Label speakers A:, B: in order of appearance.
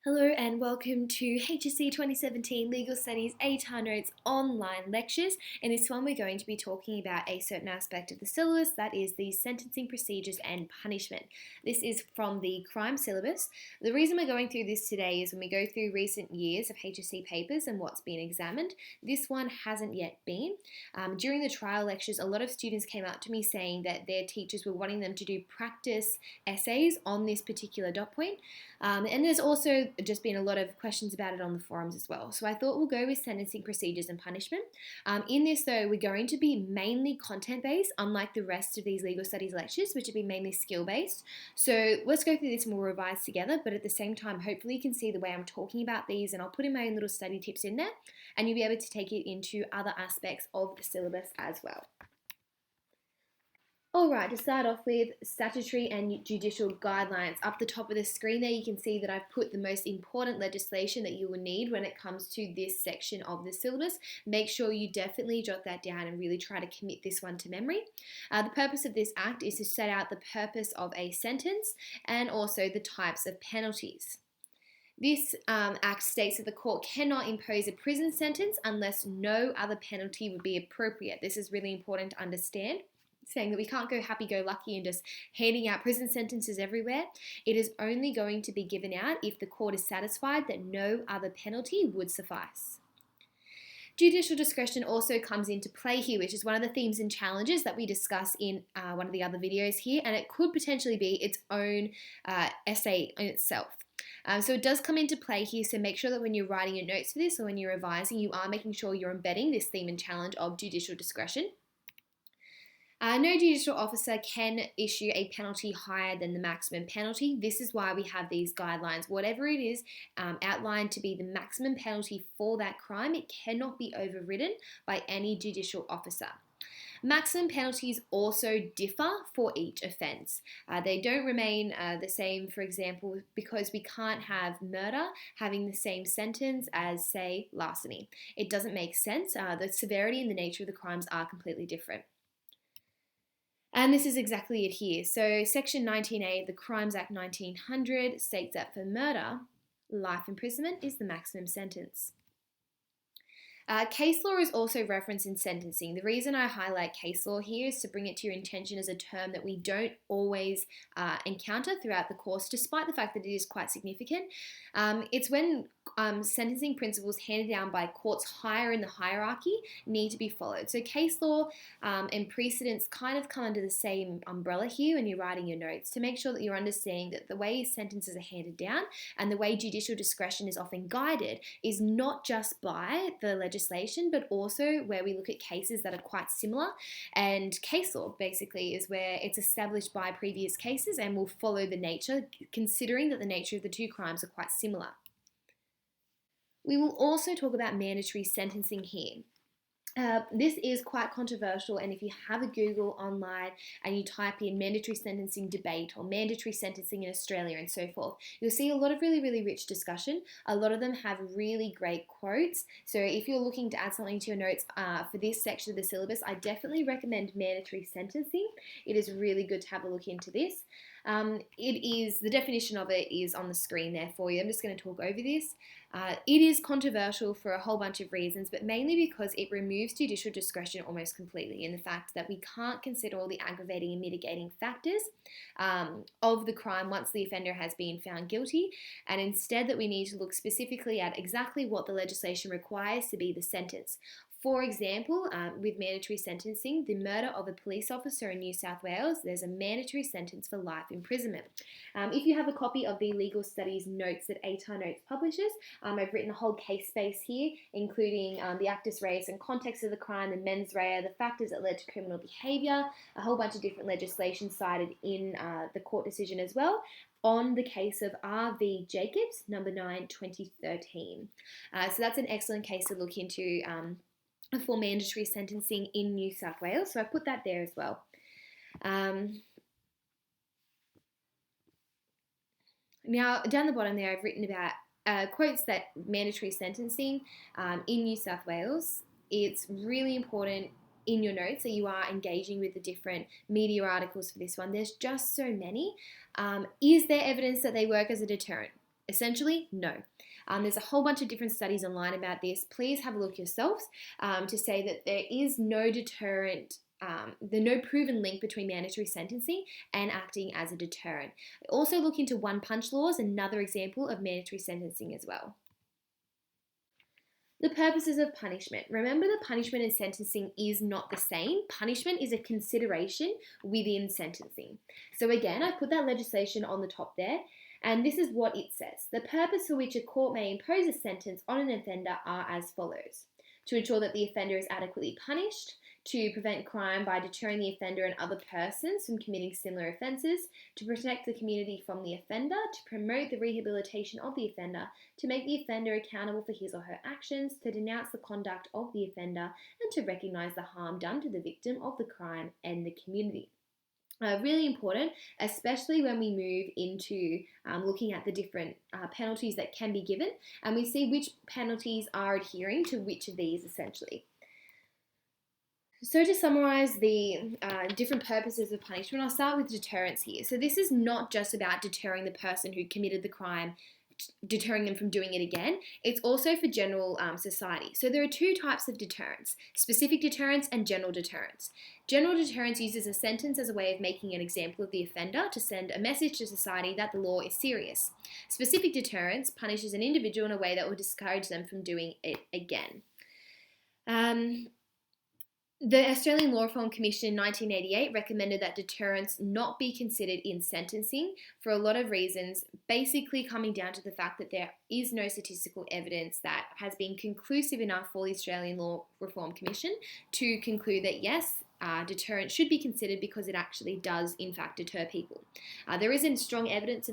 A: Hello and welcome to HSC 2017 Legal Studies ATAR Notes online lectures. In this one we're going to be talking about a certain aspect of the syllabus, that is the sentencing procedures and punishment. This is from the crime syllabus. The reason we're going through this today is when we go through recent years of HSC papers and what's been examined, this one hasn't yet been. During the trial lectures, a lot of students came up to me saying that their teachers were wanting them to do practice essays on this particular dot point. And there's also just been a lot of questions about it on the forums as well. So I thought we'll go with sentencing procedures and punishment. In this though, we're going to be mainly content based, unlike the rest of these legal studies lectures, which would be mainly skill based. So let's go through this and we'll revise together, but at the same time, hopefully you can see the way I'm talking about these, and I'll put in my own little study tips in there, and you'll be able to take it into other aspects of the syllabus as well. Alright, to start off with, statutory and judicial guidelines. Up the top of the screen there you can see that I've put the most important legislation that you will need when it comes to this section of the syllabus. Make sure you definitely jot that down and really try to commit this one to memory. The purpose of this act is to set out the purpose of a sentence and also the types of penalties. This act states that the court cannot impose a prison sentence unless no other penalty would be appropriate. This is really important to understand, saying that we can't go happy-go-lucky and just handing out prison sentences everywhere. It is only going to be given out if the court is satisfied that no other penalty would suffice. Judicial discretion also comes into play here, which is one of the themes and challenges that we discuss in one of the other videos here, and it could potentially be its own essay in itself. So it does come into play here, so make sure that when you're writing your notes for this or when you're revising, you are making sure you're embedding this theme and challenge of judicial discretion. No judicial officer can issue a penalty higher than the maximum penalty. This is why we have these guidelines. Whatever it is outlined to be the maximum penalty for that crime, it cannot be overridden by any judicial officer. Maximum penalties also differ for each offence. They don't remain the same, for example, because we can't have murder having the same sentence as, say, larceny. It doesn't make sense. The severity and the nature of the crimes are completely different. And this is exactly it here. So Section 19A of the Crimes Act 1900 states that for murder, life imprisonment is the maximum sentence. Case law is also referenced in sentencing. The reason I highlight case law here is to bring it to your attention as a term that we don't always encounter throughout the course, despite the fact that it is quite significant. It's when sentencing principles handed down by courts higher in the hierarchy need to be followed. So case law and precedents kind of come under the same umbrella here when you're writing your notes, to make sure that you're understanding that the way sentences are handed down and the way judicial discretion is often guided is not just by the legislation, but also where we look at cases that are quite similar. And case law basically is where it's established by previous cases and will follow the nature, considering that the nature of the two crimes are quite similar. We will also talk about mandatory sentencing here. This is quite controversial, and if you have a Google online and you type in mandatory sentencing debate or mandatory sentencing in Australia and so forth, you'll see a lot of really rich discussion. A lot of them have really great quotes. So if you're looking to add something to your notes for this section of the syllabus, I definitely recommend mandatory sentencing. It is really good to have a look into this. The definition of it is on the screen there for you. I'm just going to talk over this. It is controversial for a whole bunch of reasons, but mainly because it removes judicial discretion almost completely in the fact that we can't consider all the aggravating and mitigating factors of the crime once the offender has been found guilty, and instead that we need to look specifically at exactly what the legislation requires to be the sentence. For example, with mandatory sentencing, the murder of a police officer in New South Wales, there's a mandatory sentence for life imprisonment. If you have a copy of the legal studies notes that ATAR Notes publishes, I've written a whole case space here, including the actus reus and context of the crime, the mens rea, the factors that led to criminal behaviour, a whole bunch of different legislation cited in the court decision as well, on the case of R.V. Jacobs, number 9, 2013. So that's an excellent case to look into for mandatory sentencing in New South Wales. So I put that there as well. Now, down the bottom there, I've written about quotes that mandatory sentencing in New South Wales, it's really important in your notes that you are engaging with the different media articles for this one. There's just so many. Is there evidence that they work as a deterrent? Essentially, no. There's a whole bunch of different studies online about this. Please have a look yourselves to say that there is no deterrent. No proven link between mandatory sentencing and acting as a deterrent. Also look into one-punch laws, another example of mandatory sentencing as well. The purposes of punishment. Remember that punishment and sentencing is not the same. Punishment is a consideration within sentencing. So again, I put that legislation on the top there, and this is what it says. The purpose for which a court may impose a sentence on an offender are as follows: to ensure that the offender is adequately punished, to prevent crime by deterring the offender and other persons from committing similar offences, to protect the community from the offender, to promote the rehabilitation of the offender, to make the offender accountable for his or her actions, to denounce the conduct of the offender, and to recognise the harm done to the victim of the crime and the community. Really important, especially when we move into looking at the different penalties that can be given, and we see which penalties are adhering to which of these essentially. So to summarise the different purposes of punishment, I'll start with deterrence here. So this is not just about deterring the person who committed the crime, deterring them from doing it again. It's also for general society. So there are two types of deterrence: specific deterrence and general deterrence. General deterrence uses a sentence as a way of making an example of the offender to send a message to society that the law is serious. Specific deterrence punishes an individual in a way that will discourage them from doing it again. The Australian Law Reform Commission in 1988 recommended that deterrence not be considered in sentencing for a lot of reasons, basically coming down to the fact that there is no statistical evidence that has been conclusive enough for the Australian Law Reform Commission to conclude that yes, deterrence should be considered because it actually does in fact deter people. There isn't strong evidence